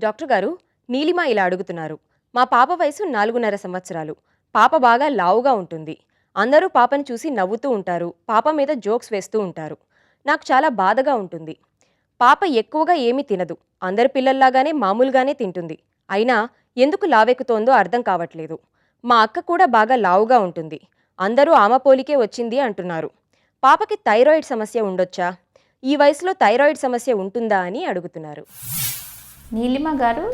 Doctor గారు, నీలిమ ఇలా అడుగుతున్నారు. మా పాప వయసు 4.5 సంవత్సరాలు. పాప బాగా లావుగా ఉంటుంది. అందరూ పాపని చూసి నవ్వుతూ ఉంటారు. పాప మీద జోక్స్ వేస్తూ ఉంటారు. నాకు చాలా బాధగా ఉంటుంది. పాప ఎక్కువగా ఏమీ తినదు. అందరి పిల్లల్లాగానే మామూలుగానే తింటుంది. అయినా ఎందుకు లావెక్కుతోందో అర్థం కావట్లేదు. మా అక్క కూడా బాగా లావుగా ఉంటుంది. అందరూ ఆమె పోలికే వచ్చింది అంటున్నారు. పాపకి థైరాయిడ్ సమస్య ఉండొచ్చా? ఈ వయసులో థైరాయిడ్ సమస్య ఉంటుందా అని అడుగుతున్నారు. నీలిమ గారు,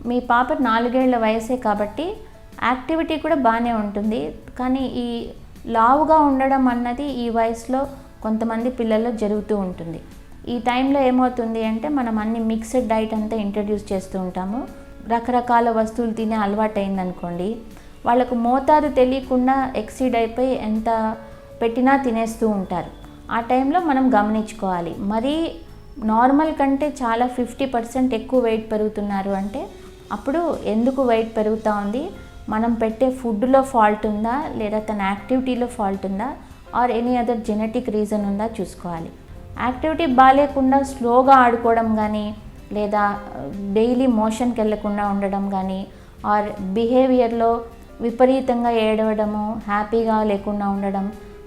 మీ పాప 4 ఏళ్ల వయసే కాబట్టి యాక్టివిటీ కూడా బాగానే ఉంటుంది. కానీ ఈ లావుగా ఉండడం అన్నది ఈ వయసులో కొంతమంది పిల్లల్లో జరుగుతూ ఉంటుంది. ఈ టైంలో ఏమవుతుంది అంటే మనం అన్ని మిక్స్డ్ డైట్ అంతా ఇంట్రడ్యూస్ చేస్తూ ఉంటాము. రకరకాల వస్తువులు తినే అలవాటు అయిందనుకోండి, వాళ్ళకు మోతాదు తెలియకుండా ఎక్సీడ్ అయిపోయి ఎంత పెట్టినా తినేస్తూ ఉంటారు. ఆ టైంలో మనం గమనించుకోవాలి. మరీ నార్మల్ కంటే చాలా 50% ఎక్కువ వెయిట్ పెరుగుతున్నారు అంటే అప్పుడు ఎందుకు వెయిట్ పెరుగుతూ ఉంది, మనం పెట్టే ఫుడ్లో ఫాల్ట్ ఉందా, లేదా తన యాక్టివిటీలో ఫాల్ట్ ఉందా, or any other genetic reason ఉందా చూసుకోవాలి. యాక్టివిటీ బాగాలేకుండా స్లోగా ఆడుకోవడం కానీ, లేదా డైలీ మోషన్కి వెళ్ళకుండా ఉండడం కానీ, ఆర్ బిహేవియర్లో విపరీతంగా ఏడవడము, హ్యాపీగా లేకుండా ఉండడం,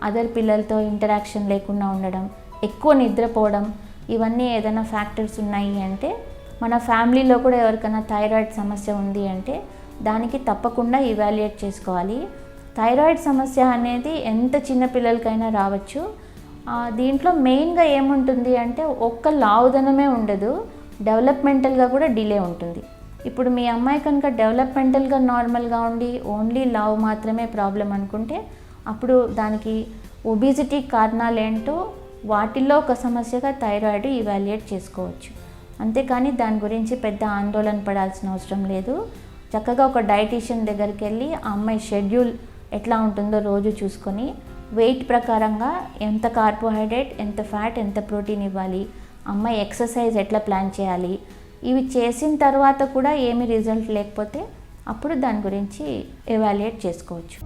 అదర్ పిల్లలతో ఇంటరాక్షన్ లేకుండా ఉండడం, ఎక్కువ నిద్రపోవడం, ఇవన్నీ ఏదైనా ఫ్యాక్టర్స్ ఉన్నాయి అంటే, మన ఫ్యామిలీలో కూడా ఎవరికైనా థైరాయిడ్ సమస్య ఉంది అంటే దానికి తప్పకుండా ఇవాల్యుయేట్ చేసుకోవాలి. థైరాయిడ్ సమస్య అనేది ఎంత చిన్న పిల్లలకైనా రావచ్చు. దీంట్లో మెయిన్గా ఏముంటుంది అంటే ఒక్క లావుదనమే ఉండదు, డెవలప్మెంటల్గా కూడా డిలే ఉంటుంది. ఇప్పుడు మీ అమ్మాయి కనుక డెవలప్మెంటల్గా నార్మల్గా ఉండి ఓన్లీ లావు మాత్రమే ప్రాబ్లం అనుకుంటే అప్పుడు దానికి ఒబిసిటీ కారణాలు ఏంటో వాటిల్లో ఒక సమస్యగా థైరాయిడ్ ఇవాల్యుయేట్ చేసుకోవచ్చు. అంతేకాని దాని గురించి పెద్ద ఆందోళన పడాల్సిన అవసరం లేదు. చక్కగా ఒక డైటీషియన్ దగ్గరికి వెళ్ళి ఆ అమ్మాయి షెడ్యూల్ ఎట్లా ఉంటుందో రోజు చూసుకొని వెయిట్ ప్రకారంగా ఎంత కార్బోహైడ్రేట్, ఎంత ఫ్యాట్, ఎంత ప్రోటీన్ ఇవ్వాలి, అమ్మాయి ఎక్సర్సైజ్ ఎట్లా ప్లాన్ చేయాలి, ఇవి చేసిన తర్వాత కూడా ఏమి రిజల్ట్ లేకపోతే అప్పుడు దాని గురించి ఎవాల్యుయేట్ చేసుకోవచ్చు.